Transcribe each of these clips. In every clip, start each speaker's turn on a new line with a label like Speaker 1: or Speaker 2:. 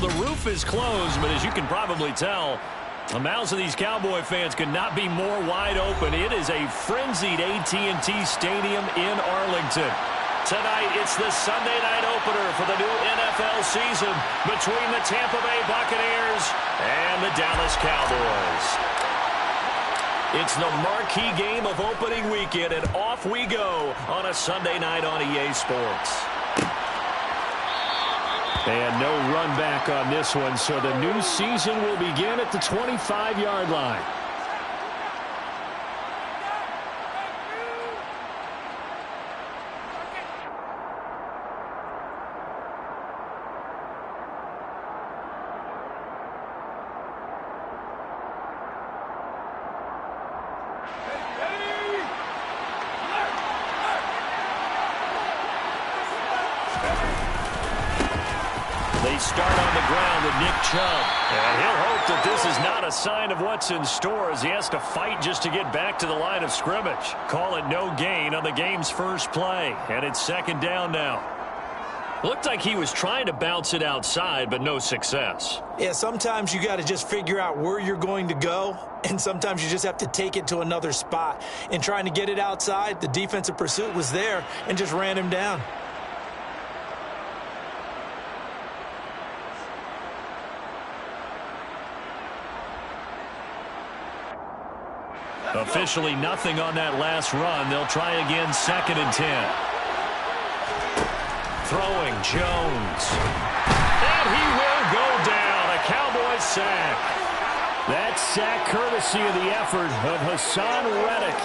Speaker 1: the roof is closed, but as you can probably tell, the mouths of these Cowboy fans could not be more wide open. It is a frenzied AT&T Stadium in Arlington. Tonight, it's the Sunday night opener for the new NFL season between the Tampa Bay Buccaneers and the Dallas Cowboys. It's the marquee game of opening weekend, and off we go on a Sunday night on EA Sports. And no run back on this one, so the new season will begin at the 25-yard line. They start on the ground with Nick Chubb. And he'll hope that this is not a sign of what's in store as he has to fight just to get back to the line of scrimmage. Call it no gain on the game's first play. And it's second down now. Looked like he was trying to bounce it outside, but no success.
Speaker 2: Yeah, sometimes you got to just figure out where you're going to go, and sometimes you just have to take it to another spot. In trying to get it outside, the defensive pursuit was there and just ran him down.
Speaker 1: Officially nothing on that last run. They'll try again, 2nd and 10. Throwing Jones. And he will go down. A Cowboys sack. That sack courtesy of the effort of Hassan Reddick.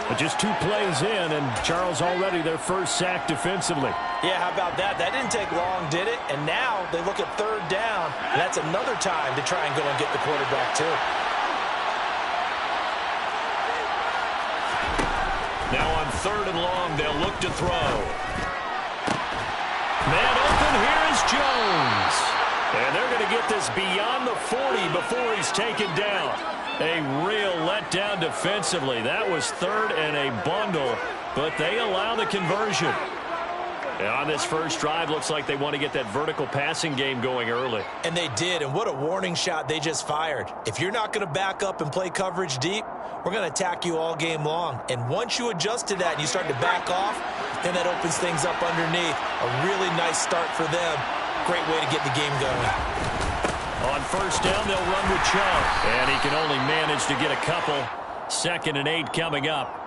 Speaker 1: But just 2 plays in, and Charles already their first sack defensively.
Speaker 2: Yeah, how about that? That didn't take long, did it? And now they look at 3rd down. And that's another time to try and go and get the quarterback, too.
Speaker 1: Now on 3rd and long, they'll look to throw. Man open, here is Jones. And they're going to get this beyond the 40 before he's taken down. A real letdown defensively. That was 3rd and a bundle, but they allow the conversion. And on this first drive, looks like they want to get that vertical passing game going early.
Speaker 2: And they did, and what a warning shot they just fired. If you're not going to back up and play coverage deep, we're going to attack you all game long. And once you adjust to that and you start to back off, then that opens things up underneath. A really nice start for them. Great way to get the game going.
Speaker 1: On first down, they'll run with Chubb. And he can only manage to get a couple. 2nd and 8 coming up.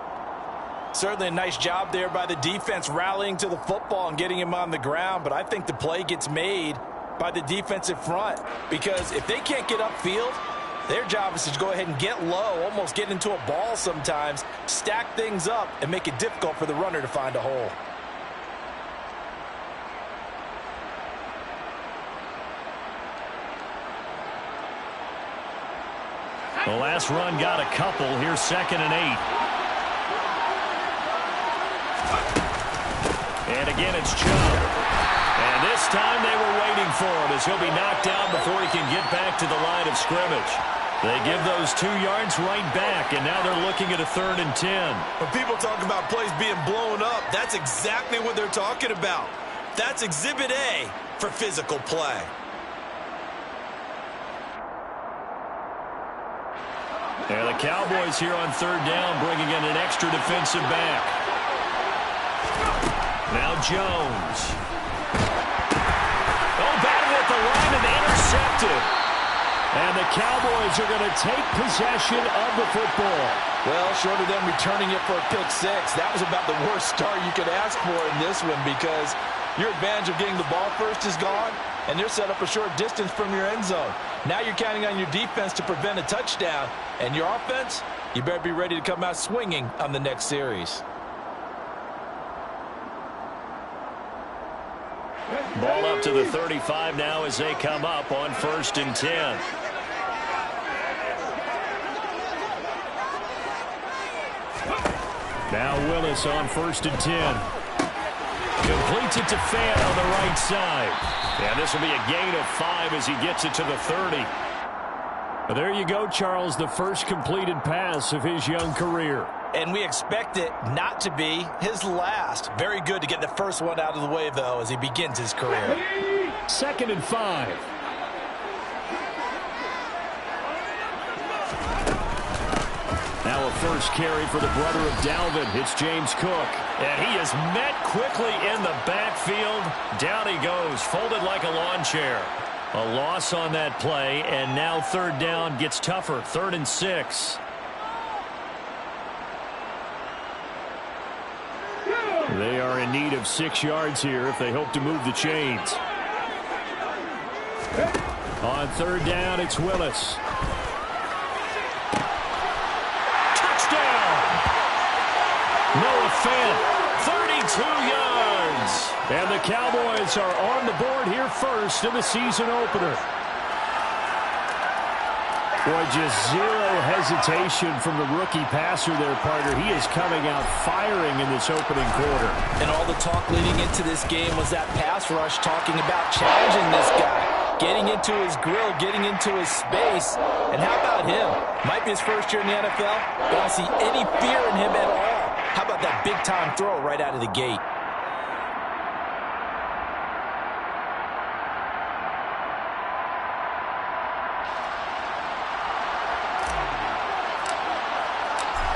Speaker 2: Certainly a nice job there by the defense rallying to the football and getting him on the ground. But I think the play gets made by the defensive front. Because if they can't get upfield, their job is to go ahead and get low, almost get into a ball sometimes, stack things up, and make it difficult for the runner to find a hole.
Speaker 1: The last run got a couple. Here's 2nd and 8. And again, it's Chubb. And this time they were waiting for him as he'll be knocked down before he can get back to the line of scrimmage. They give those 2 yards right back, and now they're looking at a 3rd and 10.
Speaker 2: When people talk about plays being blown up, that's exactly what they're talking about. That's Exhibit A for physical play.
Speaker 1: And the Cowboys here on 3rd down bringing in an extra defensive back. Now Jones. Oh, batted at the line and intercepted. And the Cowboys are going to take possession of the football.
Speaker 2: Well, short of them returning it for a pick 6, that was about the worst start you could ask for in this one because your advantage of getting the ball first is gone, and they're set up a short distance from your end zone. Now you're counting on your defense to prevent a touchdown, and your offense, you better be ready to come out swinging on the next series.
Speaker 1: Ball up to the 35 now as they come up on 1st and 10. Now Willis on 1st and 10. Completes it to Fan on the right side. And this will be a gain of 5 as he gets it to the 30. Well, there you go, Charles, the first completed pass of his young career.
Speaker 2: And we expect it not to be his last. Very good to get the first one out of the way, though, as he begins his career.
Speaker 1: 2nd and 5. Now a first carry for the brother of Dalvin. It's James Cook. And he is met quickly in the backfield. Down he goes, folded like a lawn chair. A loss on that play, and now third down gets tougher. 3rd and 6. They are in need of 6 yards here if they hope to move the chains. On 3rd down, it's Willis. Touchdown! Noah Fant, 32 yards. And the Cowboys are on the board here first in the season opener. Boy, just zero hesitation from the rookie passer there, partner. He is coming out firing in this opening quarter.
Speaker 2: And all the talk leading into this game was that pass rush talking about challenging this guy, getting into his grill, getting into his space. And how about him? Might be his first year in the NFL, but I don't see any fear in him at all. How about that big-time throw right out of the gate?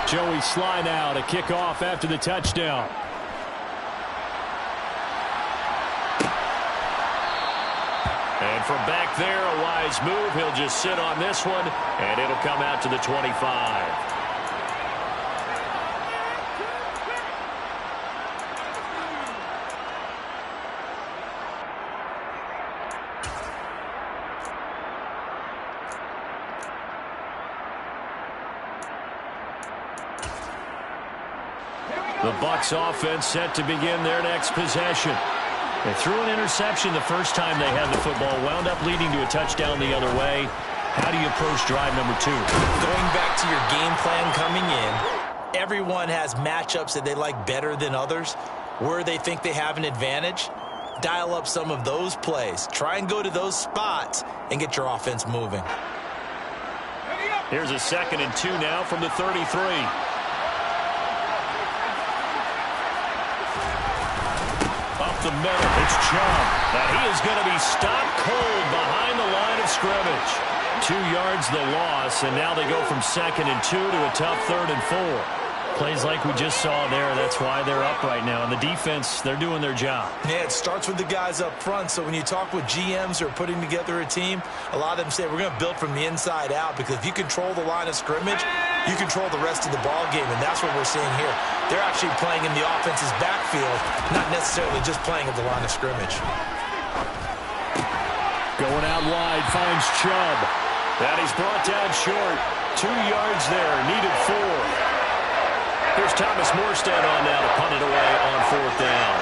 Speaker 1: Joey Sly now to kick off after the touchdown. And from back there, a wise move. He'll just sit on this one, and it'll come out to the 25. The Bucs offense set to begin their next possession. They threw an interception the first time they had the football, wound up leading to a touchdown the other way. How do you approach drive number 2?
Speaker 2: Going back to your game plan coming in, everyone has matchups that they like better than others. Where they think they have an advantage, dial up some of those plays. Try and go to those spots and get your offense moving.
Speaker 1: Here's a 2nd and 2 now from the 33. The middle, it's Chubb. Now he is going to be stopped cold behind the line of scrimmage. 2 yards the loss, and now they go from 2nd and 2 to a tough 3rd and 4. Plays like we just saw there, that's why they're up right now. And the defense, they're doing their job.
Speaker 2: Yeah, it starts with the guys up front. So when you talk with GMs who are putting together a team, a lot of them say we're going to build from the inside out, because if you control the line of scrimmage, you control the rest of the ball game, and that's what we're seeing here. They're actually playing in the offense's backfield, not necessarily just playing at the line of scrimmage.
Speaker 1: Going out wide, finds Chubb. That he's brought down short. 2 yards there, needed 4. Here's Thomas Morstead on now to punt it away on 4th down.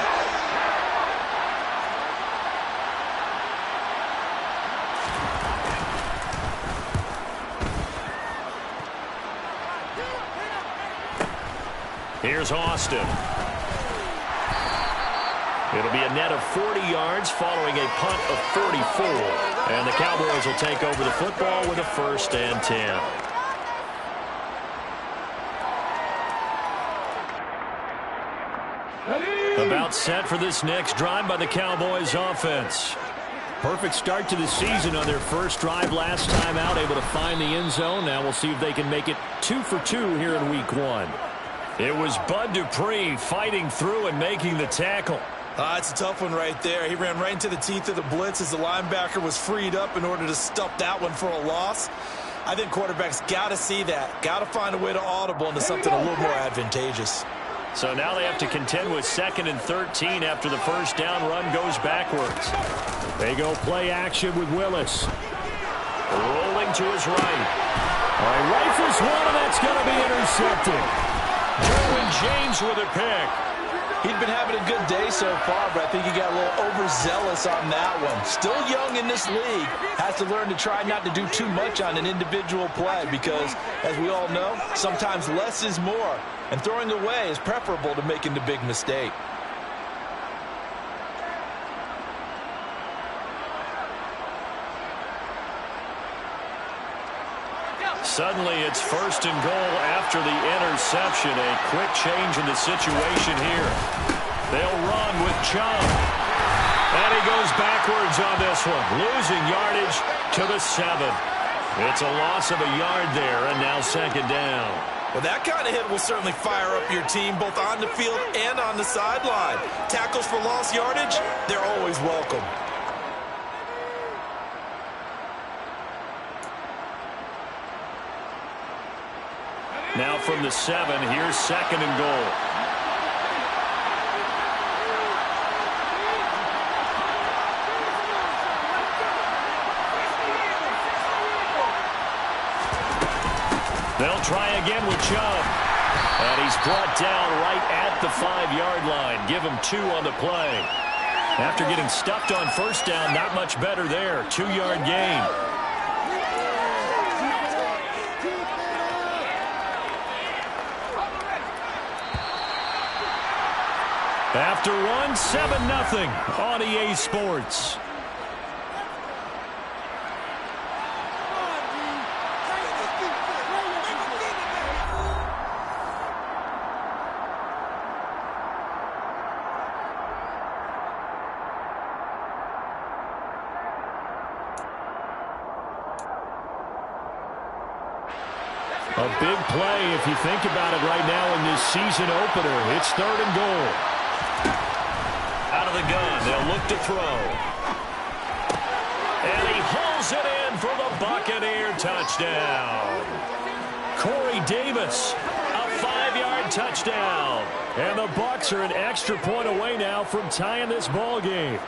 Speaker 1: Here's Austin. It'll be a net of 40 yards following a punt of 44. And the Cowboys will take over the football with a 1st and 10. About set for this next drive by the Cowboys offense. Perfect start to the season on their first drive last time out, able to find the end zone. Now we'll see if they can make it 2 for 2 here in week 1. It was Bud Dupree fighting through and making the tackle.
Speaker 2: It's a tough one right there. He ran right into the teeth of the blitz as the linebacker was freed up in order to stuff that one for a loss. I think quarterbacks got to see that. Got to find a way to audible into something a little more advantageous.
Speaker 1: So now they have to contend with 2nd and 13 after the first down run goes backwards. They go play action with Willis. Rolling to his right. All right, rifles one, and that's going to be intercepted. Derwin James with a pick.
Speaker 2: He'd been having a good day so far, but I think he got a little overzealous on that one. Still young in this league. Has to learn to try not to do too much on an individual play because, as we all know, sometimes less is more. And throwing away is preferable to making the big mistake.
Speaker 1: Suddenly it's 1st and goal after the interception. A quick change in the situation here. They'll run with Chubb. And he goes backwards on this one. Losing yardage to the 7. It's a loss of a yard there, and now 2nd down.
Speaker 2: Well, that kind of hit will certainly fire up your team both on the field and on the sideline. Tackles for lost yardage, they're always welcome.
Speaker 1: Now from the 7, here's 2nd and goal. They'll try again with Chubb. And he's brought down right at the 5-yard line. Give him 2 on the play. After getting stuffed on first down, not much better there. 2-yard gain. After one, 7-0 on EA Sports. A big play if you think about it right now in this season opener. It's 3rd and goal. Out of the gun, they'll look to throw. And he hauls it in for the Buccaneer touchdown. Corey Davis, a 5-yard touchdown. And the Bucs are an extra point away now from tying this ball game.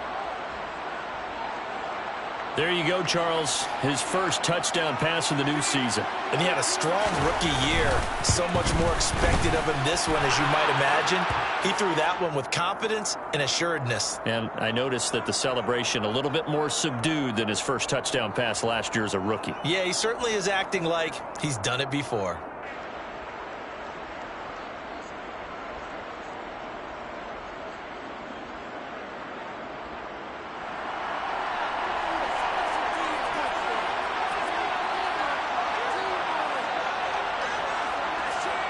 Speaker 1: There you go, Charles. His first touchdown pass of the new season.
Speaker 2: And he had a strong rookie year. So much more expected of him this one, as you might imagine. He threw that one with confidence and assuredness.
Speaker 1: And I noticed that the celebration a little bit more subdued than his first touchdown pass last year as a rookie.
Speaker 2: Yeah, he certainly is acting like he's done it before.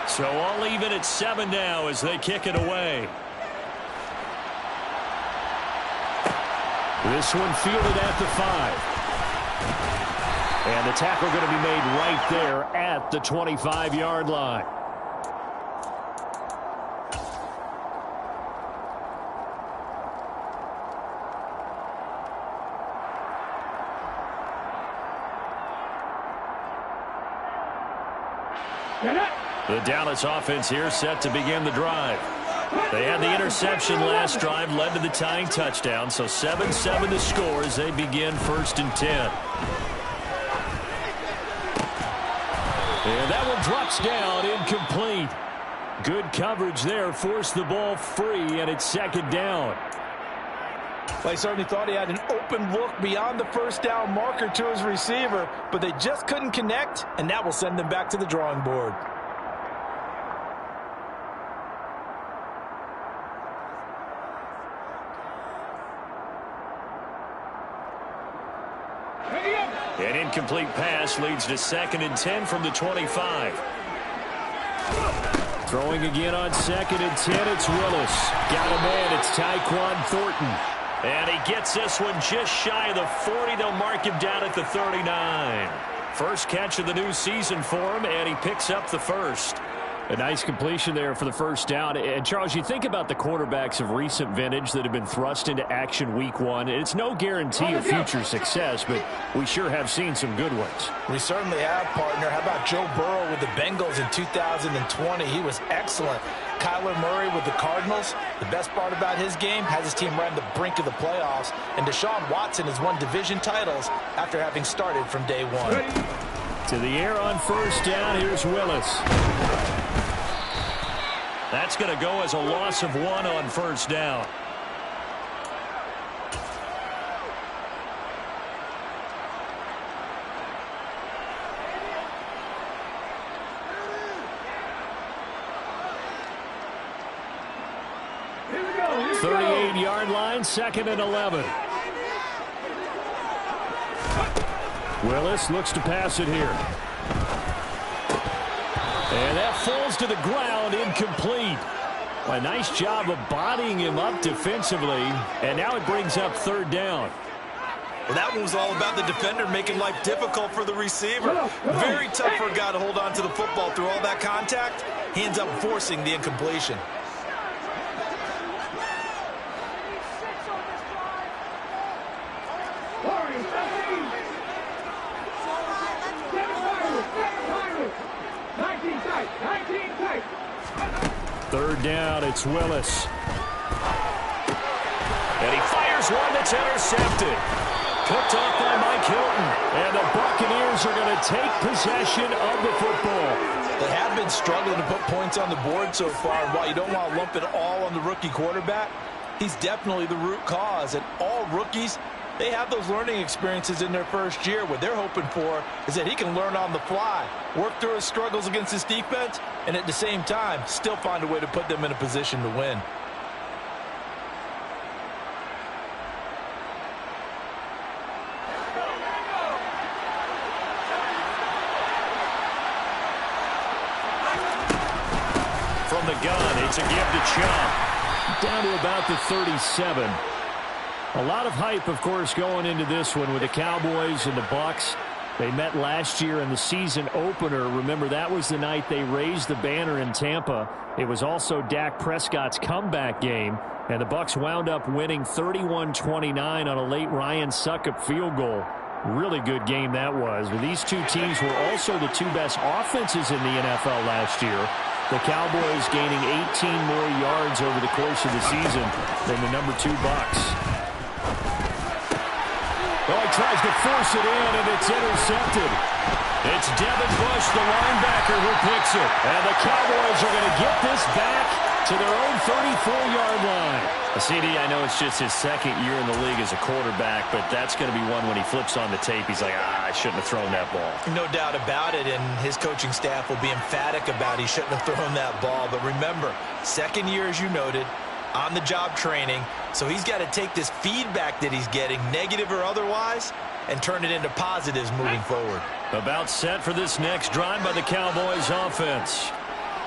Speaker 1: So all even at 7 now as they kick it away. This one fielded at the 5. And the tackle going to be made right there at the 25-yard line. The Dallas offense here set to begin the drive. They had the interception last drive, led to the tying touchdown, so 7-7 the score as they begin 1st and 10. And that one drops down, incomplete. Good coverage there, forced the ball free, and it's 2nd down.
Speaker 2: Well, he certainly thought he had an open look beyond the first down marker to his receiver, but they just couldn't connect, and that will send them back to the drawing board.
Speaker 1: An incomplete pass leads to 2nd and 10 from the 25. Throwing again on 2nd and 10, it's Willis. Got a man, it's Tyquan Thornton. And he gets this one just shy of the 40. They'll mark him down at the 39. First catch of the new season for him, and he picks up the first. A nice completion there for the first down. And, Charles, you think about the quarterbacks of recent vintage that have been thrust into action week 1. It's no guarantee of future success, but we sure have seen some good ones.
Speaker 2: We certainly have, partner. How about Joe Burrow with the Bengals in 2020? He was excellent. Kyler Murray with the Cardinals. The best part about his game, has his team right on the brink of the playoffs. And Deshaun Watson has won division titles after having started from day 1.
Speaker 1: To the air on first down, here's Willis. That's going to go as a loss of 1 on first down. Here we go. 38-yard line, 2nd and 11. Willis looks to pass it here. And that falls to the ground, incomplete. A nice job of bodying him up defensively, and now it brings up 3rd down.
Speaker 2: Well, that one was all about the defender making life difficult for the receiver. Very tough for a guy to hold on to the football through all that contact. He ends up forcing the incompletion.
Speaker 1: Third down, it's Willis. And he fires one that's intercepted. Picked off by Mike Hilton. And the Buccaneers are going to take possession of the football.
Speaker 2: They have been struggling to put points on the board so far. And while you don't want to lump it all on the rookie quarterback, he's definitely the root cause. And all rookies, they have those learning experiences in their first year. What they're hoping for is that he can learn on the fly, work through his struggles against his defense, and at the same time, still find a way to put them in a position to win.
Speaker 1: From the gun, it's a give to Chubb. Down to about the 37. A lot of hype, of course, going into this one with the Cowboys and the Bucs. They met last year in the season opener. Remember, that was the night they raised the banner in Tampa. It was also Dak Prescott's comeback game, and the Bucs wound up winning 31-29 on a late Ryan Succop field goal. Really good game that was. But these two teams were also the two best offenses in the NFL last year. The Cowboys gaining 18 more yards over the course of the season than the number 2 Bucs. Oh, he tries to force it in, and it's intercepted. It's Devin Bush, the linebacker, who picks it. And the Cowboys are going to get this back to their own 34-yard line.
Speaker 3: CD, I know it's just his second year in the league as a quarterback, but that's going to be one when he flips on the tape. He's like, I shouldn't have thrown that ball.
Speaker 2: No doubt about it, and his coaching staff will be emphatic about he shouldn't have thrown that ball. But remember, second year, as you noted, on-the-job training, so he's got to take this feedback that he's getting, negative or otherwise, and turn it into positives moving forward.
Speaker 1: About set for this next drive by the Cowboys offense.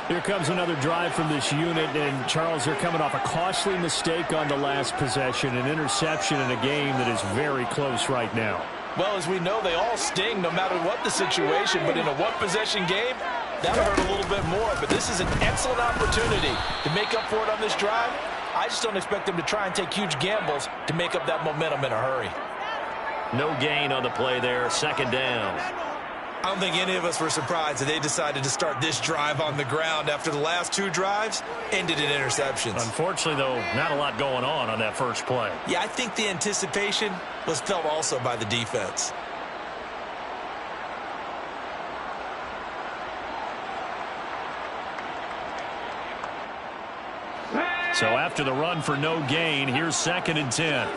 Speaker 1: Here comes another drive from this unit, and Charles, they're coming off a costly mistake on the last possession, an interception in a game that is very close right now.
Speaker 2: Well, as we know, they all sting no matter what the situation, but in a one-possession game, that'll hurt a little bit more. But this is an excellent opportunity to make up for it on this drive. I just don't expect them to try and take huge gambles to make up that momentum in a hurry.
Speaker 1: No gain on the play there, second down.
Speaker 2: I don't think any of us were surprised that they decided to start this drive on the ground after the last two drives ended in interceptions.
Speaker 1: Unfortunately, though, not a lot going on that first play.
Speaker 2: Yeah, I think the anticipation was felt also by the defense.
Speaker 1: So after the run for no gain, here's 2nd and 10.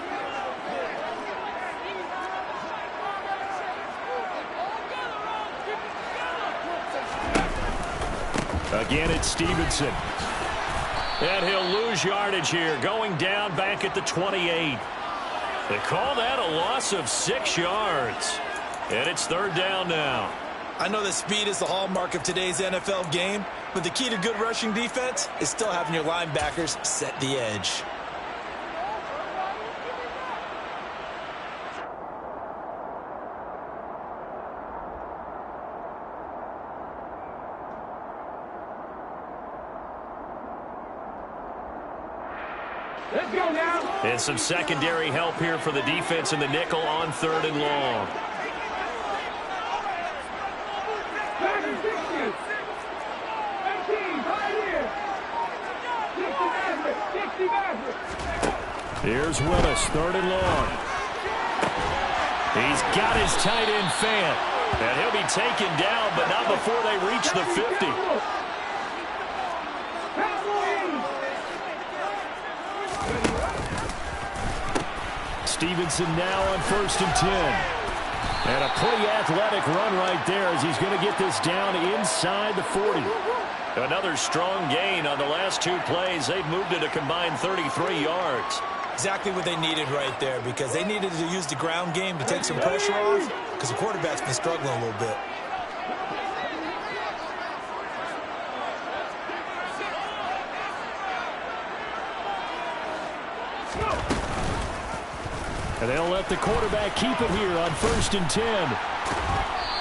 Speaker 1: Again, it's Stevenson. And he'll lose yardage here, going down back at the 28. They call that a loss of 6 yards. And it's 3rd down now.
Speaker 2: I know that speed is the hallmark of today's NFL game, but the key to good rushing defense is still having your linebackers set the edge.
Speaker 4: Let's go now.
Speaker 1: And some secondary help here for the defense in the nickel on 3rd and long. Here's Willis, 3rd and long. He's got his tight end Fant. And he'll be taken down, but not before they reach the 50. Stevenson now on 1st and 10. And a pretty athletic run right there as he's going to get this down inside the 40. Another strong gain on the last 2 plays. They've moved it a combined 33 yards.
Speaker 2: Exactly what they needed right there, because they needed to use the ground game to take some pressure off, because the quarterback's been struggling a little bit.
Speaker 1: And they'll let the quarterback keep it here on 1st and 10.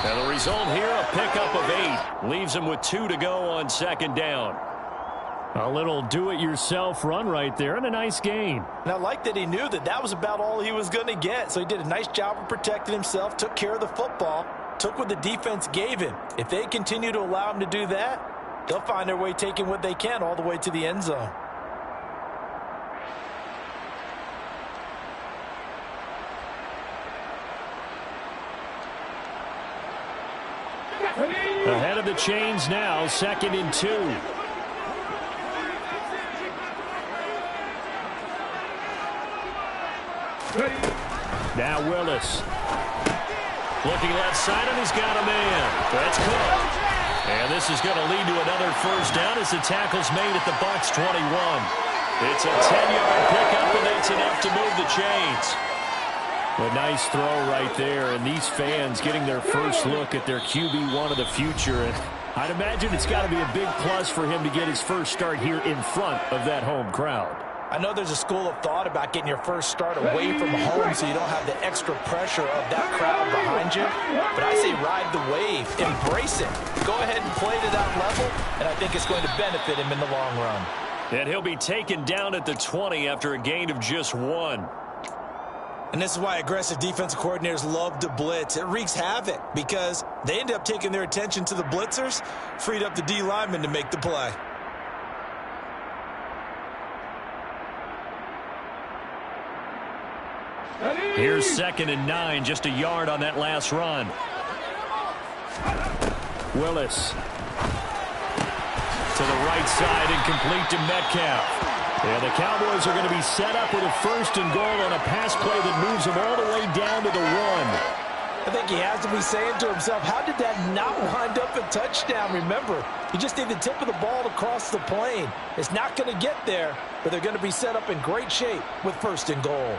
Speaker 1: And the result here, a pickup of 8. Leaves him with 2 to go on 2nd down. A little do-it-yourself run right there, and a nice gain.
Speaker 2: And I like that he knew that that was about all he was going to get. So he did a nice job of protecting himself, took care of the football, took what the defense gave him. If they continue to allow him to do that, they'll find their way taking what they can all the way to the end zone.
Speaker 1: Ahead of the chains now, 2nd and 2. Now Willis. Looking left side, and he's got a man. That's Cook. And this is going to lead to another 1st down as the tackle's made at the Bucs 21. It's a 10-yard pickup, and that's enough to move the chains. A nice throw right there, and these fans getting their first look at their QB1 of the future. And I'd imagine it's got to be a big plus for him to get his first start here in front of that home crowd.
Speaker 2: I know there's a school of thought about getting your first start away from home so you don't have the extra pressure of that crowd behind you. But I say ride the wave. Embrace it. Go ahead and play to that level, and I think it's going to benefit him in the long run.
Speaker 1: And he'll be taken down at the 20 after a gain of just 1.
Speaker 2: And this is why aggressive defensive coordinators love to blitz. It wreaks havoc because they end up taking their attention to the blitzers, freed up the D lineman to make the play.
Speaker 1: Here's 2nd and 9, just a yard on that last run. Willis. To the right side and complete to Metcalf. And the Cowboys are going to be set up with a 1st and goal on a pass play that moves them all the way down to the 1.
Speaker 2: I think he has to be saying to himself, how did that not wind up a touchdown? Remember, you just need the tip of the ball to cross the plane. It's not going to get there, but they're going to be set up in great shape with 1st and goal.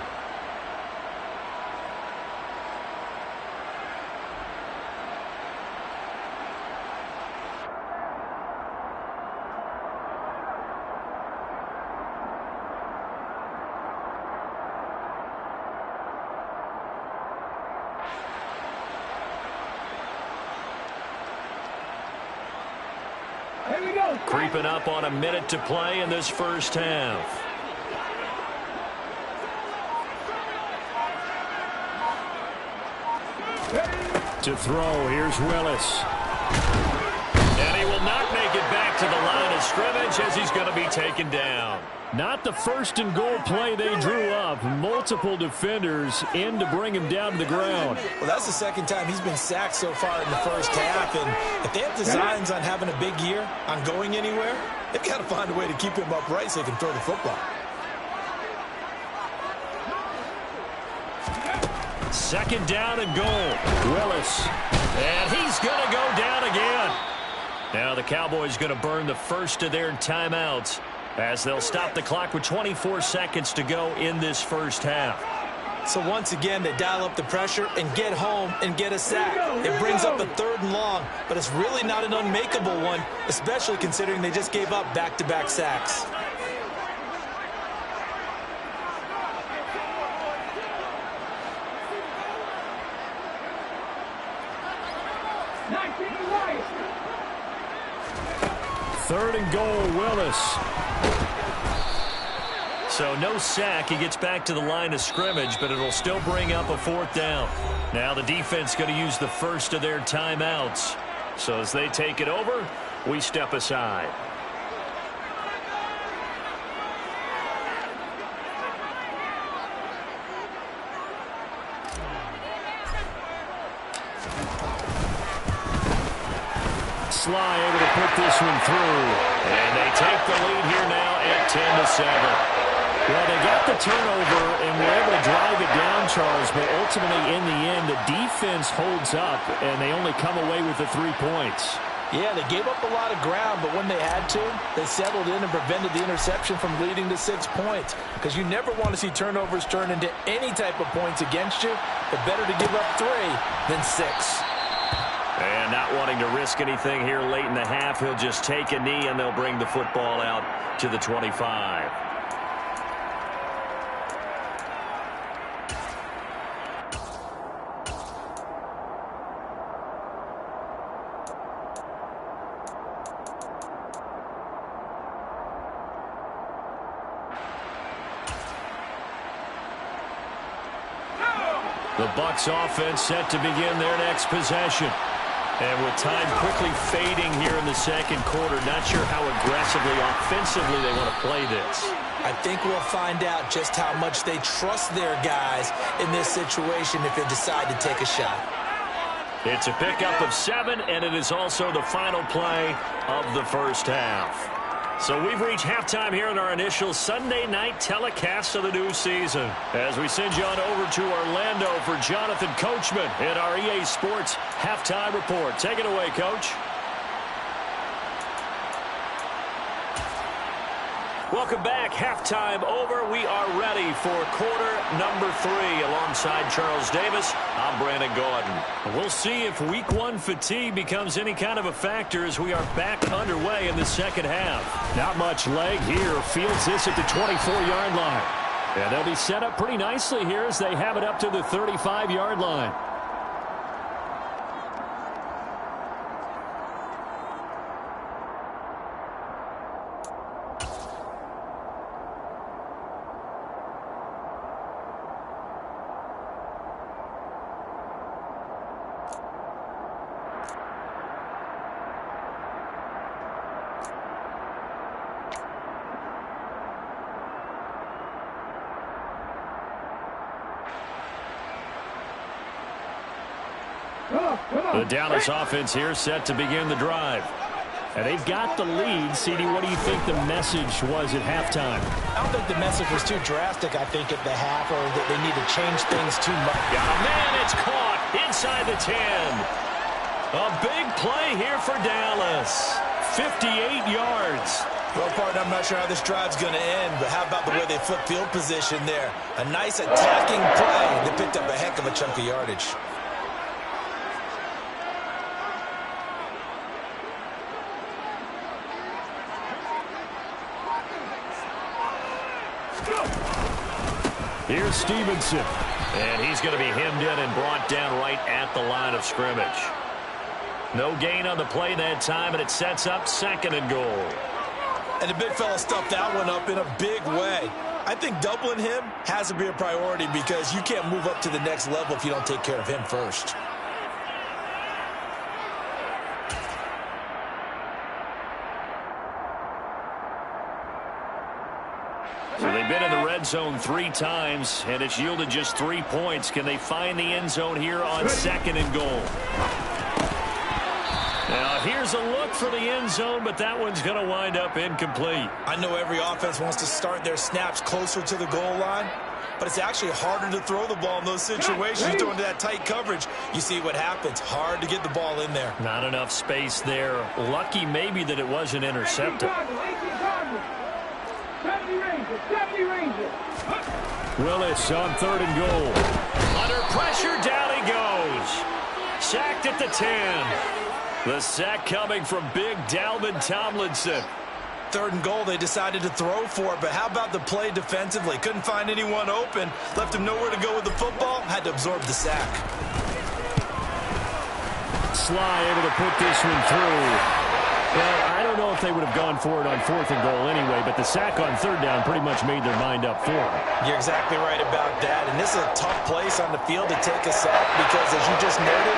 Speaker 1: Creeping up on a minute to play in this first half. To throw, here's Willis. And he will not make it back to the line of scrimmage as he's going to be taken down. Not the 1st and goal play they drew up. Multiple defenders in to bring him down to the ground.
Speaker 2: Well, that's the 2nd time he's been sacked so far in the first half. And if they have designs on having a big year, on going anywhere, they've got to find a way to keep him upright so he can throw the football.
Speaker 1: 2nd down and goal. Willis. And he's going to go down again. Now the Cowboys going to burn the first of their timeouts as they'll stop the clock with 24 seconds to go in this first half.
Speaker 2: So once again, they dial up the pressure and get home and get a sack. It brings up a 3rd and long, but it's really not an unmakeable one, especially considering they just gave up back-to-back sacks.
Speaker 1: Third and goal, Willis. So no sack. He gets back to the line of scrimmage, but it'll still bring up a 4th down. Now the defense going to use the first of their timeouts. So as they take it over, we step aside. Sly able to put this one through. And they take the lead here now at 10-7. Well, they got the turnover and were able to drive it down, Charles, but ultimately in the end, the defense holds up, and they only come away with the 3 points.
Speaker 2: Yeah, they gave up a lot of ground, but when they had to, they settled in and prevented the interception from leading to 6 points. Because you never want to see turnovers turn into any type of points against you, but better to give up 3 than 6.
Speaker 1: And not wanting to risk anything here late in the half, he'll just take a knee, and they'll bring the football out to the 25. The Bucs offense set to begin their next possession. And with time quickly fading here in the second quarter, not sure how aggressively, offensively they want to play this.
Speaker 2: I think we'll find out just how much they trust their guys in this situation if they decide to take a shot.
Speaker 1: It's a pickup of 7, and it is also the final play of the first half. So we've reached halftime here in our initial Sunday night telecast of the new season. As we send you on over to Orlando for Jonathan Coachman in our EA Sports Halftime Report. Take it away, Coach. Welcome back. Halftime over. We are ready for quarter number 3. Alongside Charles Davis, I'm Brandon Gaudin. We'll see if week 1 fatigue becomes any kind of a factor as we are back underway in the second half. Not much leg here. Fields this at the 24-yard line. And they'll be set up pretty nicely here as they have it up to the 35-yard line. The Dallas offense here set to begin the drive. And they've got the lead. CD, what do you think the message was at halftime?
Speaker 2: I don't think the message was too drastic, I think, at the half, or that they need to change things too much.
Speaker 1: Got a man, it's caught inside the 10. A big play here for Dallas. 58 yards.
Speaker 2: Well, partner, I'm not sure how this drive's going to end, but how about the way they flip field position there? A nice attacking play. They picked up a heck of a chunk of yardage.
Speaker 1: Here's Stevenson. And he's going to be hemmed in and brought down right at the line of scrimmage. No gain on the play that time, and it sets up 2nd and goal.
Speaker 2: And the big fella stuffed that one up in a big way. I think doubling him has to be a priority because you can't move up to the next level if you don't take care of him first.
Speaker 1: So they've been in the red zone 3 times, and it's yielded just 3 points. Can they find the end zone here on 2nd and goal? Now, here's a look for the end zone, but that one's going to wind up incomplete.
Speaker 2: I know every offense wants to start their snaps closer to the goal line, but it's actually harder to throw the ball in those situations. You throw into that tight coverage, you see what happens. Hard to get the ball in there.
Speaker 1: Not enough space there. Lucky maybe that it wasn't intercepted. Willis on 3rd and goal. Under pressure, down he goes. Sacked at the 10. The sack coming from big Dalvin Tomlinson.
Speaker 2: 3rd and goal, they decided to throw for it, but how about the play defensively? Couldn't find anyone open. Left him nowhere to go with the football. Had to absorb the sack.
Speaker 1: Sly able to put this one through. Well, I don't know if they would have gone for it on 4th and goal anyway, but the sack on 3rd down pretty much made their mind up for it.
Speaker 2: You're exactly right about that, and this is a tough place on the field to take a sack because, as you just noted,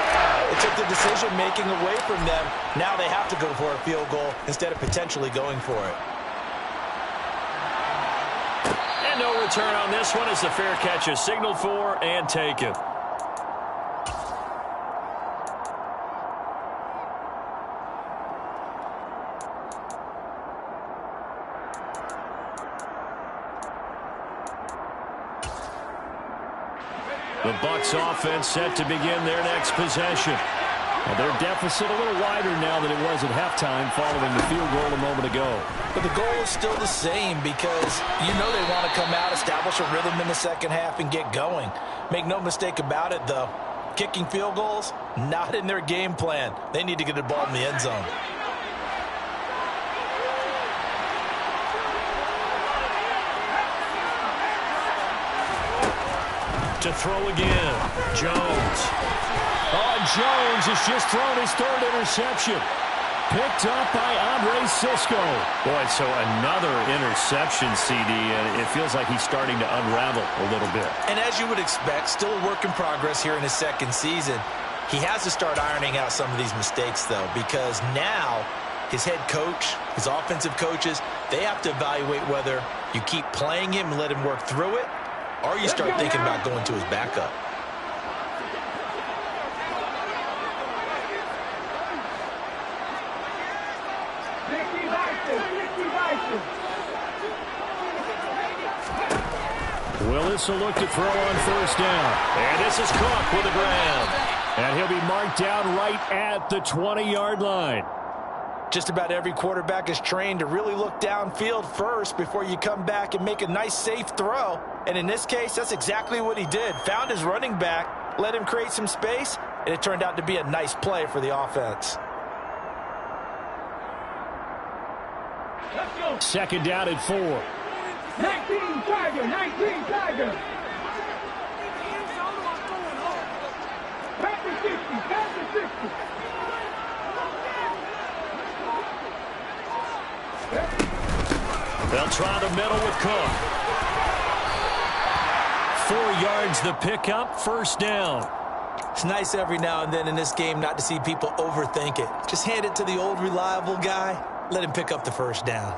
Speaker 2: it took the decision-making away from them. Now they have to go for a field goal instead of potentially going for it.
Speaker 1: And no return on this one as the fair catch is signaled for and taken. The Bucs offense set to begin their next possession. Well, their deficit a little wider now than it was at halftime following the field goal a moment ago.
Speaker 2: But the goal is still the same because you know they want to come out, establish a rhythm in the second half, and get going. Make no mistake about it, though. Kicking field goals, not in their game plan. They need to get the ball in the end zone.
Speaker 1: To throw again, Jones. Oh, Jones has just thrown his 3rd interception. picked up by Andre Sisco.
Speaker 3: Boy, so another interception, CD, and it feels like he's starting to unravel a little bit.
Speaker 2: And as you would expect, still a work in progress here in his second season. He has to start ironing out some of these mistakes, though, because now his head coach, his offensive coaches, they have to evaluate whether you keep playing him and let him work through it, or you start thinking about going to his backup.
Speaker 1: Willis will look to throw on first down.
Speaker 3: And this is Cook with the grab.
Speaker 1: And he'll be marked down right at the 20-yard line.
Speaker 2: Just about every quarterback is trained to really look downfield first before you come back and make a nice, safe throw. And in this case, that's exactly what he did. Found his running back, let him create some space, and it turned out to be a nice play for the offense.
Speaker 1: Second down and 4.
Speaker 4: 19 Tiger, 19 Tiger. Back to 60, back to 60.
Speaker 1: They'll try the middle with Cook. 4 yards the pickup, first down.
Speaker 2: It's nice every now and then in this game not to see people overthink it. Just hand it to the old reliable guy. Let him pick up the first down.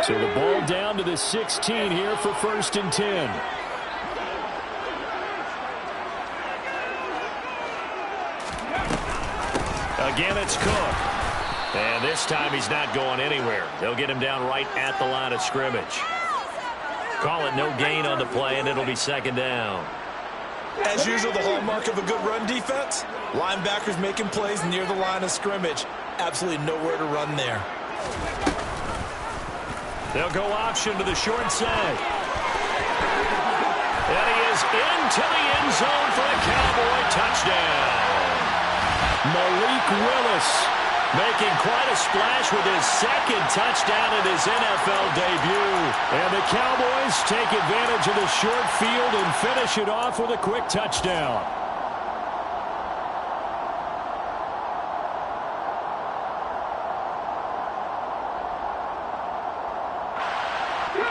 Speaker 1: So the ball down to the 16 here for first and 10. Again, it's Cook. And this time he's not going anywhere. They'll get him down right at the line of scrimmage. Call it no gain on the play, and it'll be second down.
Speaker 2: As usual, the hallmark of a good run defense, linebackers making plays near the line of scrimmage. Absolutely nowhere to run there.
Speaker 1: They'll go option to the short side. And he is into the end zone for a Cowboy touchdown. Malik Willis making quite a splash with his second touchdown in his NFL debut. And the Cowboys take advantage of the short field and finish it off with a quick touchdown.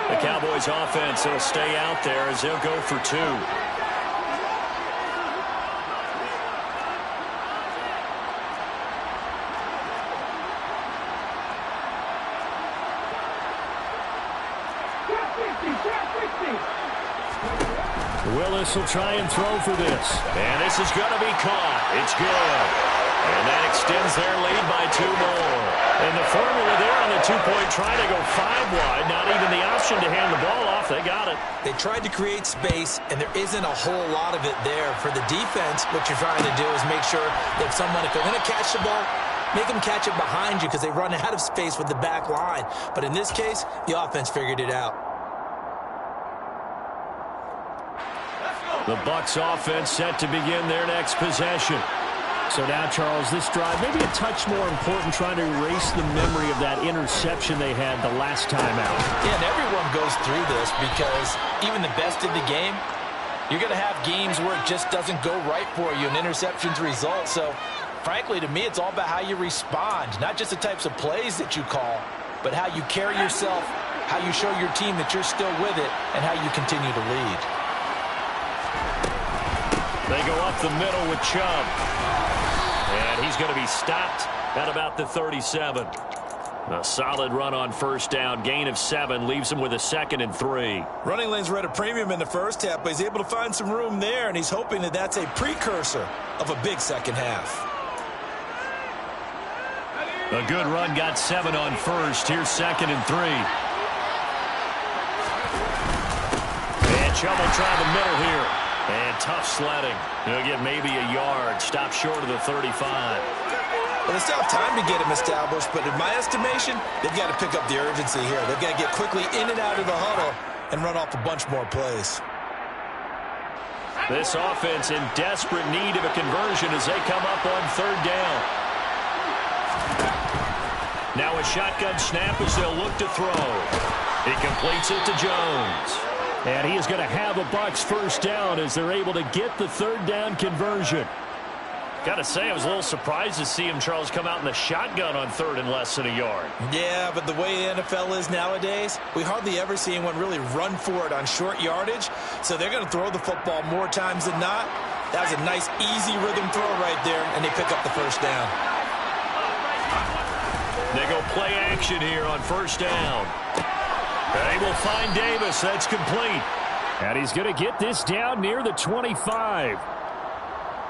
Speaker 1: The Cowboys offense will stay out there as they'll go for 2. Willis will try and throw for this. And this is going to be caught. It's good. And that extends their lead by 2 more. And the formula there on the 2-point try to go 5 wide. Not even the option to hand the ball off. They got it.
Speaker 2: They tried to create space, and there isn't a whole lot of it there. For the defense, what you're trying to do is make sure that if they're going to catch the ball, make them catch it behind you because they run out of space with the back line. But in this case, the offense figured it out.
Speaker 1: The Bucs offense set to begin their next possession. So now, Charles, this drive maybe a touch more important, trying to erase the memory of that interception they had the last time out.
Speaker 2: Yeah, and everyone goes through this because even the best in the game, you're going to have games where it just doesn't go right for you, and interceptions result. So, frankly, to me, it's all about how you respond, not just the types of plays that you call, but how you carry yourself, how you show your team that you're still with it, and how you continue to lead.
Speaker 1: They go up the middle with Chubb. And he's going to be stopped at about the 37. A solid run on first down. Gain of 7 leaves him with a 2nd and 3.
Speaker 2: Running lanes were at a premium in the first half, but he's able to find some room there, and he's hoping that that's a precursor of a big second half.
Speaker 1: A good run, got 7 on first. Here's 2nd and 3. And Chubb will try the middle here. And tough sledding. He'll get maybe a yard. Stop short of the 35.
Speaker 2: Well, they still have time to get him established, but in my estimation, they've got to pick up the urgency here. They've got to get quickly in and out of the huddle and run off a bunch more plays.
Speaker 1: This offense in desperate need of a conversion as they come up on 3rd down. Now a shotgun snap as they'll look to throw. He completes it to Jones. And he is going to have a Bucs first down as they're able to get the third down conversion. Got to say, I was a little surprised to see him, Charles, come out in the shotgun on third and less than a yard.
Speaker 2: Yeah, but the way the NFL is nowadays, we hardly ever see anyone really run for it on short yardage. So they're going to throw the football more times than not. That was a nice, easy rhythm throw right there, and they pick up the first down.
Speaker 1: They go play action here on first down. They will find Davis. That's complete. And he's going to get this down near the 25.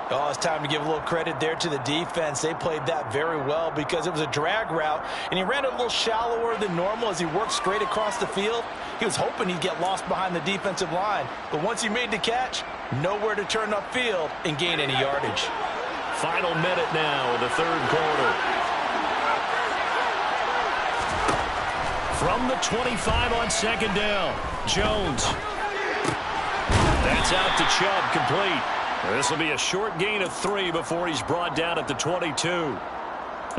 Speaker 2: Oh, it's time to give a little credit there to the defense. They played that very well because it was a drag route, and he ran it a little shallower than normal as he worked straight across the field. He was hoping he'd get lost behind the defensive line, but once he made the catch, nowhere to turn upfield and gain any yardage.
Speaker 1: Final minute now of the third quarter. From the 25 on second down, Jones. That's out to Chubb, complete. This will be a short gain of 3 before he's brought down at the 22.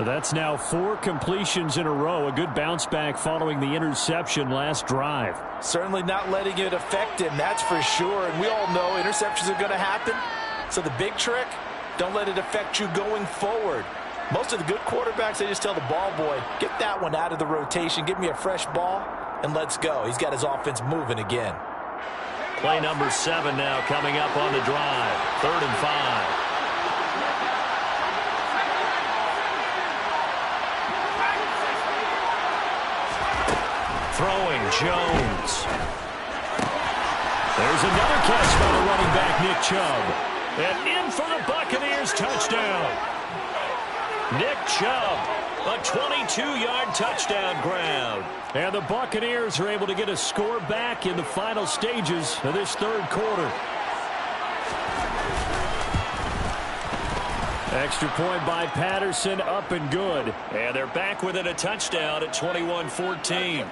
Speaker 1: That's now 4 completions in a row. A good bounce back following the interception last drive.
Speaker 2: Certainly not letting it affect him, that's for sure. And we all know interceptions are going to happen. So the big trick, don't let it affect you going forward. Most of the good quarterbacks, they just tell the ball boy, get that one out of the rotation, give me a fresh ball, and let's go. He's got his offense moving again.
Speaker 1: Play number 7 now coming up on the drive. 3rd and 5. Throwing, Jones. There's another catch by the running back, Nick Chubb. And in for the Buccaneers, touchdown. Nick Chubb, a 22-yard touchdown grab. And the Buccaneers are able to get a score back in the final stages of this third quarter. Extra point by Patterson, up and good. And they're back within a touchdown at 21-14.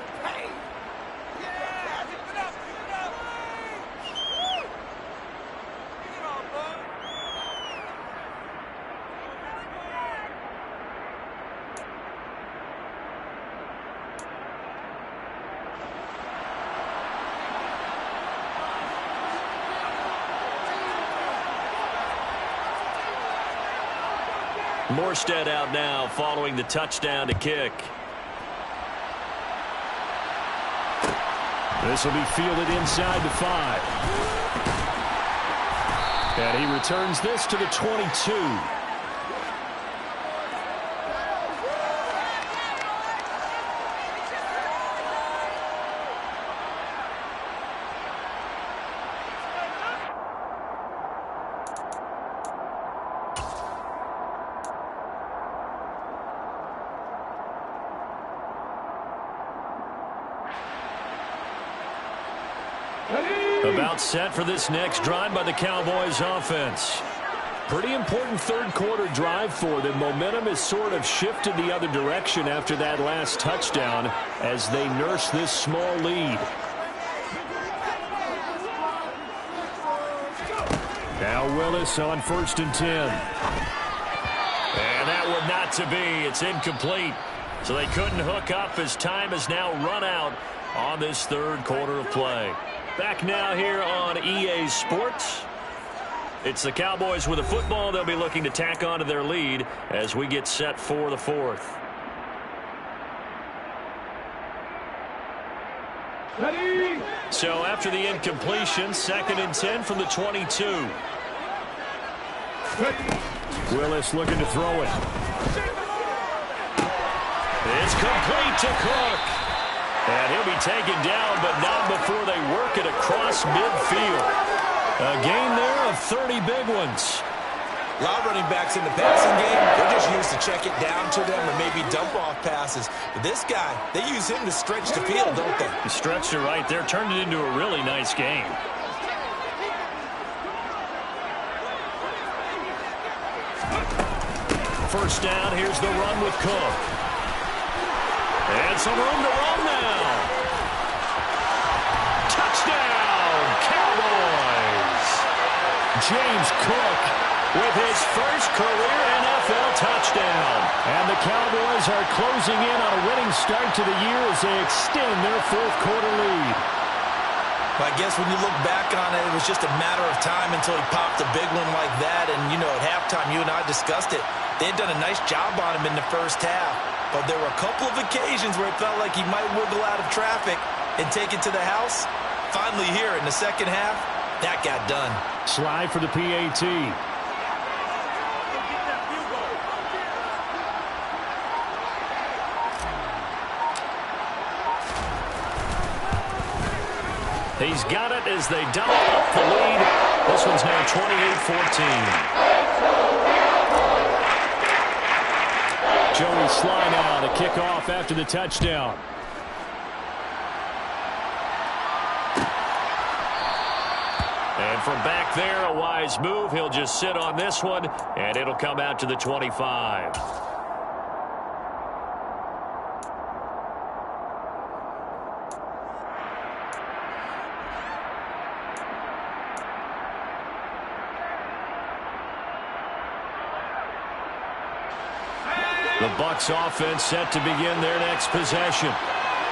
Speaker 1: Morstead out now following the touchdown to kick. This will be fielded inside the 5. And he returns this to the 22. About set for this next drive by the Cowboys offense. Pretty important third quarter drive for them. Momentum has sort of shifted the other direction after that last touchdown as they nurse this small lead. Now Willis on 1st and 10. And that one not to be. It's incomplete. So they couldn't hook up as time has now run out on this third quarter of play. Back now here on EA Sports. It's the Cowboys with the football. They'll be looking to tack on to their lead as we get set for the 4th.
Speaker 4: Ready?
Speaker 1: So after the incompletion, 2nd and 10 from the 22.
Speaker 4: Ready.
Speaker 1: Willis looking to throw it. It's complete to Cook. And he'll be taken down, but not before they work it across midfield. A gain there of 30 big ones.
Speaker 2: A lot of running backs in the passing game, they're just used to check it down to them or maybe dump off passes. But this guy, they use him to stretch the field, don't they?
Speaker 1: He stretched it right there, turned it into a really nice game. First down, here's the run with Cook. And some room to run now. Touchdown, Cowboys! James Cook with his first career NFL touchdown. And the Cowboys are closing in on a winning start to the year as they extend their fourth quarter lead.
Speaker 2: Well, I guess when you look back on it, it was just a matter of time until he popped a big one like that. And, you know, at halftime, you and I discussed it. They had done a nice job on him in the first half. But there were a couple of occasions where it felt like he might wiggle out of traffic and take it to the house. Finally here in the second half, that got done.
Speaker 1: Slide for the PAT. He's got it as they double up the lead. This one's now 28-14. Joey Sly now to kick off after the touchdown. And from back there, a wise move. He'll just sit on this one, and it'll come out to the 25. The Bucs offense set to begin their next possession.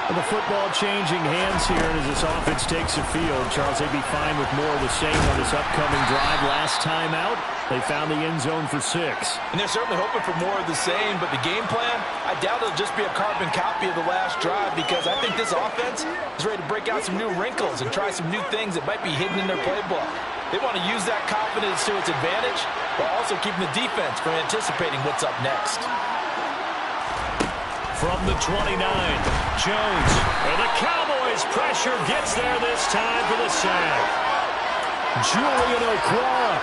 Speaker 1: The football changing hands here as this offense takes the field. Charles, they'd be fine with more of the same on this upcoming drive. Last time out, they found the end zone for 6.
Speaker 2: And they're certainly hoping for more of the same, but the game plan, I doubt it'll just be a carbon copy of the last drive, because I think this offense is ready to break out some new wrinkles and try some new things that might be hidden in their playbook. They want to use that confidence to its advantage, while also keeping the defense from anticipating what's up next.
Speaker 1: From the 29, Jones, and the Cowboys' pressure gets there this time for the sack. Julian Okwara,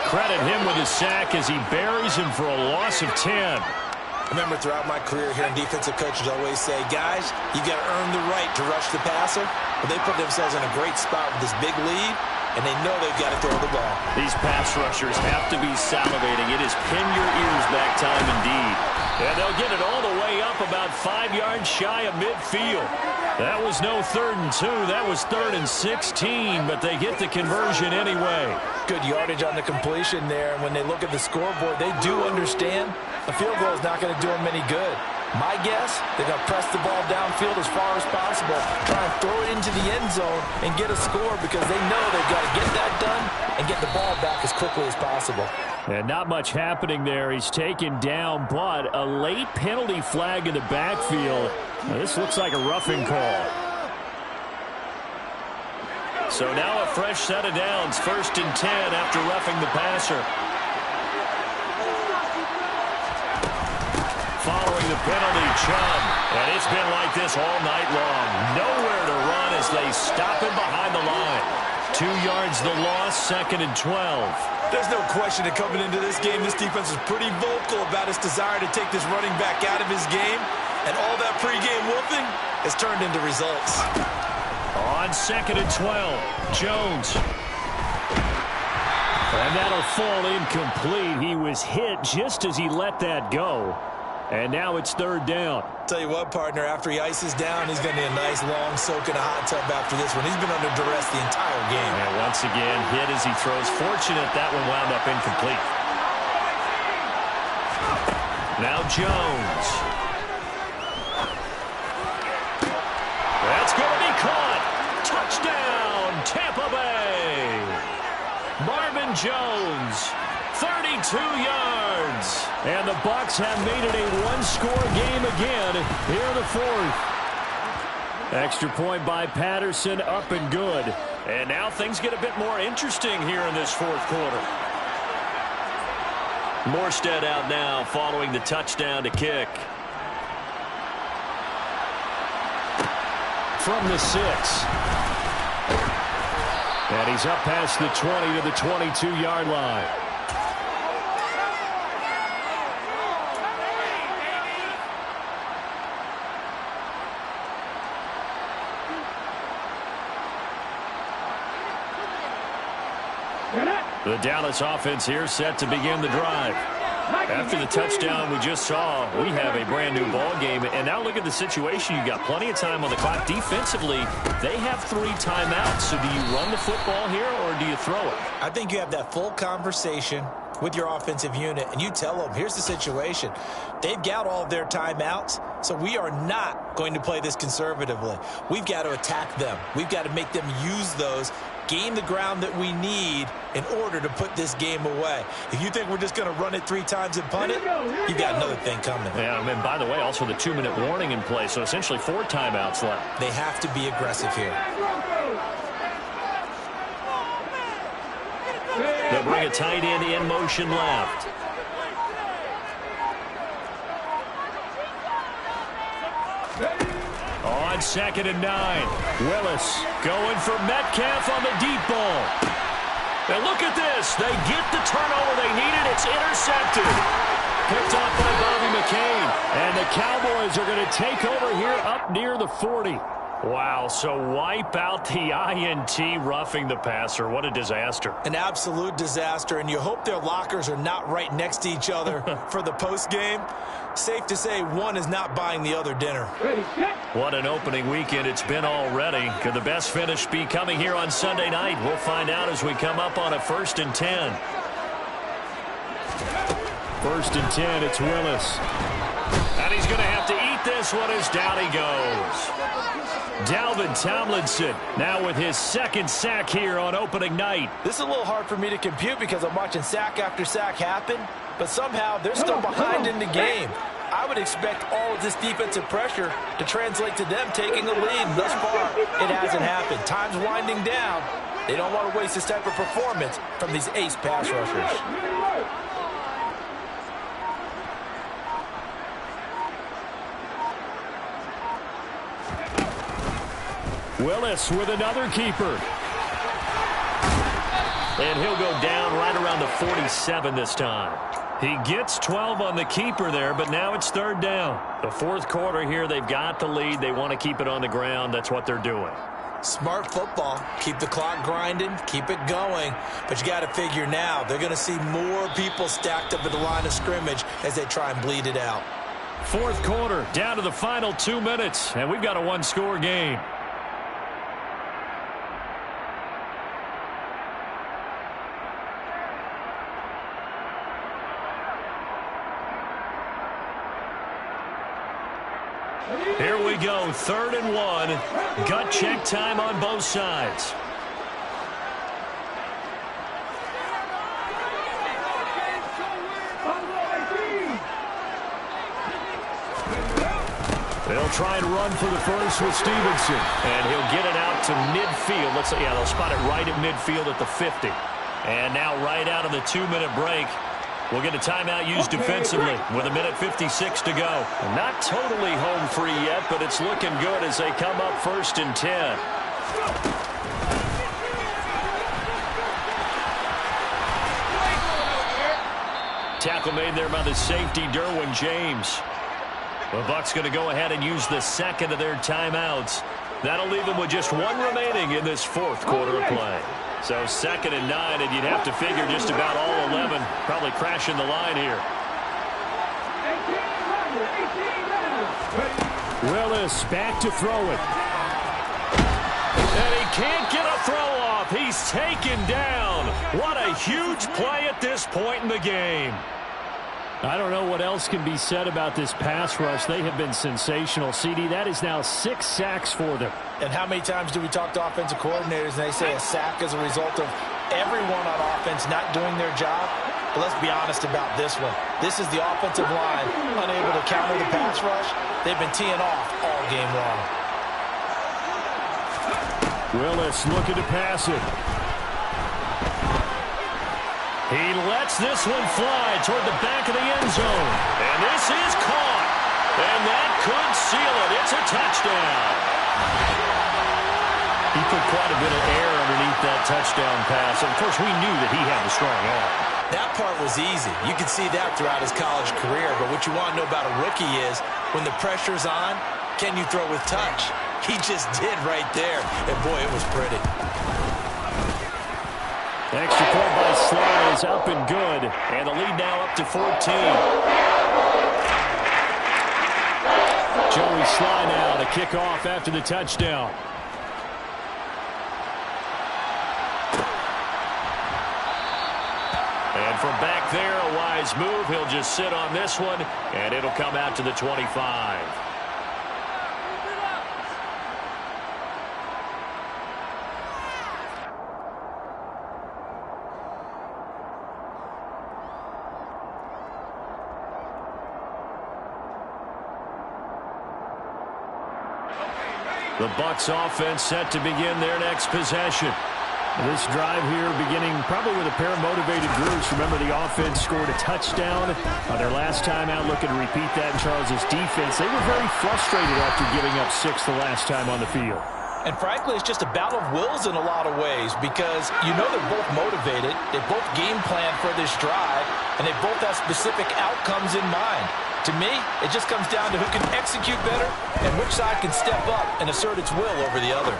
Speaker 1: credit him with his sack as he buries him for a loss of 10.
Speaker 2: I remember throughout my career hearing defensive coaches always say, guys, you got to earn the right to rush the passer. But they put themselves in a great spot with this big lead, and they know they've got to throw the ball.
Speaker 1: These pass rushers have to be salivating. It is pin your ears back time indeed. And they'll get it all the way up about 5 yards shy of midfield. That was no 3rd and 2. That was 3rd and 16, but they get the conversion anyway.
Speaker 2: Good yardage on the completion there. And when they look at the scoreboard, they do understand a field goal is not going to do them any good. My guess, they're going to press the ball downfield as far as possible, try and throw it into the end zone and get a score, because they know they've got to get that done and get the ball back as quickly as possible.
Speaker 1: And not much happening there. He's taken down, but a late penalty flag in the backfield. Now, this looks like a roughing call. So now a fresh set of downs, 1st and 10 after roughing the passer. Following the penalty, Chubb. And it's been like this all night long. Nowhere to run as they stop him behind the line. 2 yards the loss, 2nd and 12.
Speaker 2: There's no question that coming into this game, this defense is pretty vocal about its desire to take this running back out of his game. And all that pregame whooping has turned into results.
Speaker 1: On 2nd and 12, Jones. And that'll fall incomplete. He was hit just as he let that go. And now it's 3rd down.
Speaker 2: Tell you what, partner, after he ices down, he's going to need a nice long soak in a hot tub after this one. He's been under duress the entire game.
Speaker 1: And once again, hit as he throws. Fortunate that one wound up incomplete. Now Jones. That's going to be caught. Touchdown, Tampa Bay. Marvin Jones. 32 yards. And the Bucs have made it a one-score game again here in the 4th. Extra point by Patterson, up and good. And now things get a bit more interesting here in this 4th quarter. Morstead out now following the touchdown to kick. From the 6. And he's up past the 20 to the 22-yard line. The Dallas offense here set to begin the drive. After the touchdown we just saw, we have a brand new ball game. And now look at the situation. You got plenty of time on the clock. Defensively, they have 3 timeouts. So do you run the football here or do you throw it?
Speaker 2: I think you have that full conversation with your offensive unit, and you tell them, here's the situation. They've got all of their timeouts, so we are not going to play this conservatively. We've got to attack them. We've got to make them use those, gain the ground that we need in order to put this game away. If you think we're just going to run it 3 times and punt it, you've got another thing coming.
Speaker 1: Yeah, and by the way, also the 2-minute warning in play, so essentially 4 timeouts left.
Speaker 2: They have to be aggressive here.
Speaker 1: They'll bring a tight end in motion left. On 2nd and 9. Willis going for Metcalf on the deep ball. And look at this. They get the turnover they needed. It's intercepted. Picked off by Bobby McCain. And the Cowboys are going to take over here up near the 40. Wow, so wipe out the INT, roughing the passer. What a disaster.
Speaker 2: An absolute disaster, and you hope their lockers are not right next to each other for the post game. Safe to say one is not buying the other dinner.
Speaker 1: What an opening weekend it's been already. Could the best finish be coming here on Sunday night? We'll find out as we come up on a 1st and 10. 1st and 10, it's Willis. And he's going to have to eat this one as down he goes. Dalvin Tomlinson now with his 2nd sack here on opening night.
Speaker 2: This is a little hard for me to compute because I'm watching sack after sack happen, but somehow they're still behind in the game. I would expect all of this defensive pressure to translate to them taking a lead. Thus far, it hasn't happened. Time's winding down. They don't want to waste this type of performance from these ace pass rushers.
Speaker 1: Willis with another keeper. And he'll go down right around the 47 this time. He gets 12 on the keeper there, but now it's 3rd down. The 4th quarter here, they've got the lead. They want to keep it on the ground. That's what they're doing.
Speaker 2: Smart football. Keep the clock grinding. Keep it going. But you got to figure now, they're going to see more people stacked up at the line of scrimmage as they try and bleed it out.
Speaker 1: 4th quarter, down to the final 2 minutes, and we've got a 1-score game. Here we go, 3rd and 1. Gut check time on both sides. They'll try and run for the first with Stevenson. And he'll get it out to midfield. They'll spot it right at midfield at the 50. And now right out of the 2-minute break, we'll get a timeout used defensively with 1:56 to go. Not totally home free yet, but it's looking good as they come up 1st and 10. Tackle made there by the safety, Derwin James. The Bucs going to go ahead and use the 2nd of their timeouts. That'll leave them with just 1 remaining in this 4th quarter of play. So 2nd and 9, and you'd have to figure just about all 11 probably crashing the line here. Willis back to throw it. And he can't get a throw off. He's taken down. What a huge play at this point in the game. I don't know what else can be said about this pass rush. They have been sensational. CD, that is now 6 sacks for them.
Speaker 2: And how many times do we talk to offensive coordinators and they say a sack is a result of everyone on offense not doing their job? But let's be honest about this one. This is the offensive line unable to counter the pass rush. They've been teeing off all game long.
Speaker 1: Willis looking to pass it. He lets this one fly toward the back of the end zone. And this is caught. And that could seal it. It's a touchdown. He put quite a bit of air underneath that touchdown pass. And, of course, we knew that he had a strong arm.
Speaker 2: That part was easy. You could see that throughout his college career. But what you want to know about a rookie is when the pressure's on, can you throw with touch? He just did right there. And, boy, it was pretty.
Speaker 1: Extra point by fly is up and good, and the lead now up to 14. Joey Sly now to kick off after the touchdown. And from back there, a wise move. He'll just sit on this one, and it'll come out to the 25. The Bucs offense set to begin their next possession. This drive here beginning probably with a pair of motivated groups. Remember, the offense scored a touchdown on their last time out, looking to repeat that in Charles' defense. They were very frustrated after giving up 6 the last time on the field.
Speaker 2: And frankly, it's just a battle of wills in a lot of ways because you know they're both motivated. They both game plan for this drive, and they both have specific outcomes in mind. To me, it just comes down to who can execute better and which side can step up and assert its will over the other.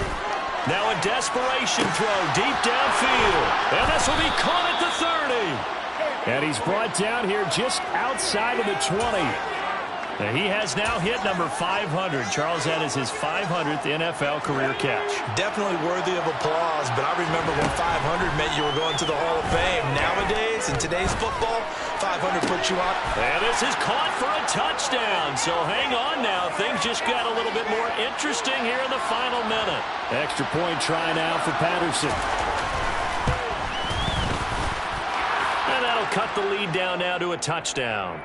Speaker 1: Now a desperation throw deep downfield. And this will be caught at the 30. And he's brought down here just outside of the 20. And he has now hit number 500. Charles, that is his 500th NFL career catch.
Speaker 2: Definitely worthy of applause, but I remember when 500 meant you were going to the Hall of Fame. Nowadays, in today's football, 500 puts you on.
Speaker 1: And this is caught for a touchdown. So hang on now. Things just got a little bit more interesting here in the final minute. Extra point try now for Patterson. And that'll cut the lead down now to a touchdown.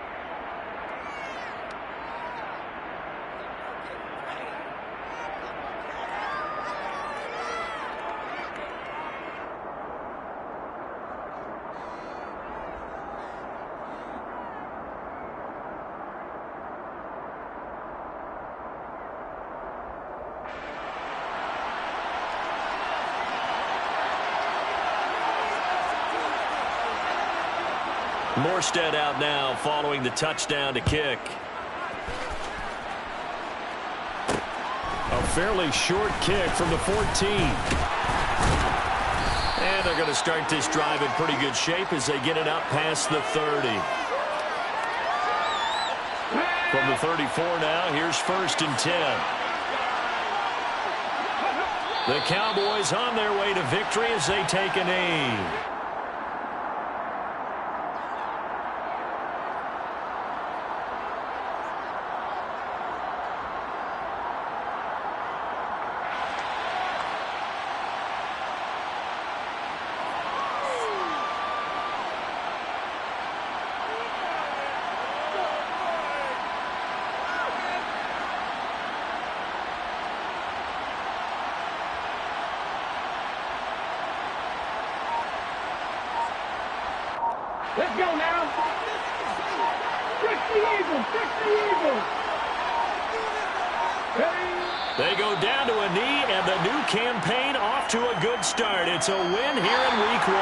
Speaker 1: Morstead out now following the touchdown to kick. A fairly short kick from the 14. And they're going to start this drive in pretty good shape as they get it up past the 30. From the 34 now, here's 1st and 10. The Cowboys on their way to victory as they take a knee.
Speaker 4: Let's go now. Fix the Eagles. Fix the Eagles.
Speaker 1: They go down to a knee, and the new campaign off to a good start. It's a win here in Week 1.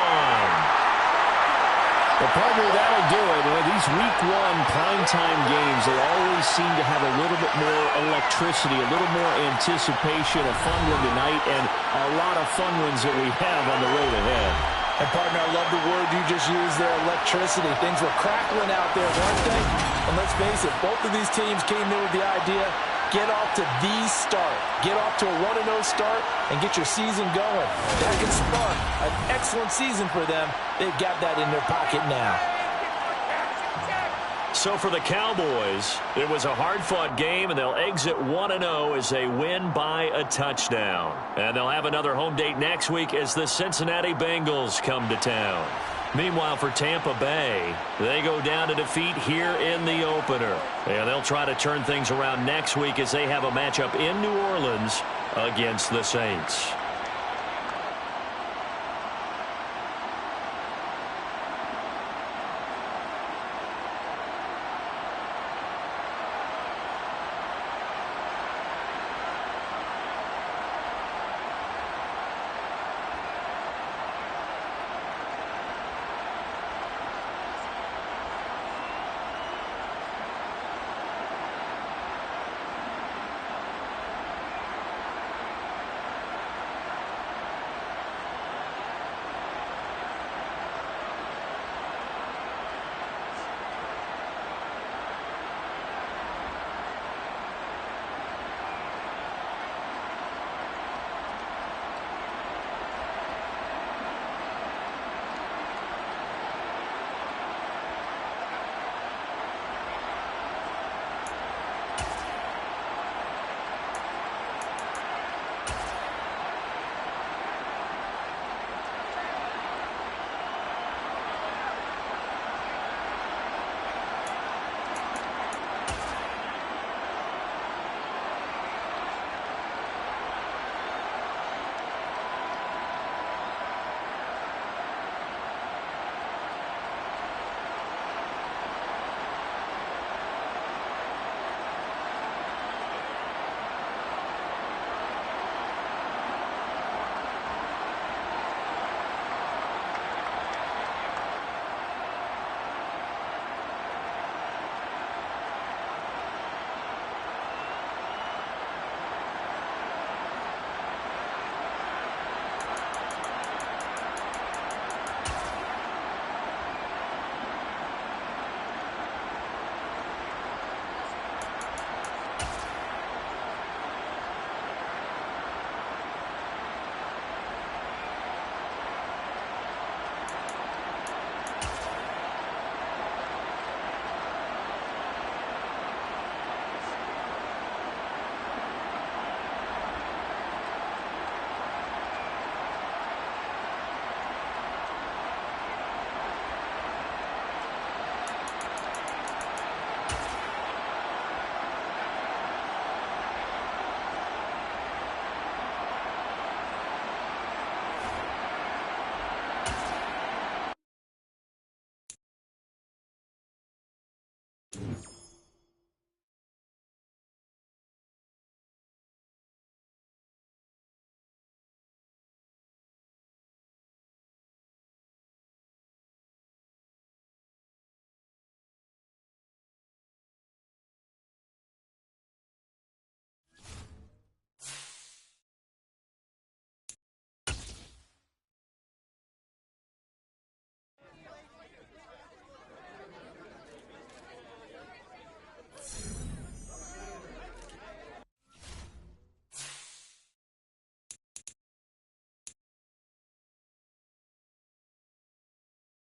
Speaker 3: Well, partner, that'll do it. These Week 1 primetime games, they always seem to have a little bit more electricity, a little more anticipation, a fun one tonight, and a lot of fun ones that we have on the road ahead.
Speaker 2: And, partner, I love the word you just used there, electricity. Things were crackling out there, weren't they? And let's face it, both of these teams came in with the idea, get off to the start. Get off to a 1-0 start and get your season going. That can spark an excellent season for them. They've got that in their pocket now.
Speaker 1: So for the Cowboys, it was a hard-fought game, and they'll exit 1-0 as they win by a touchdown. And they'll have another home date next week as the Cincinnati Bengals come to town. Meanwhile, for Tampa Bay, they go down to defeat here in the opener. And they'll try to turn things around next week as they have a matchup in New Orleans against the Saints.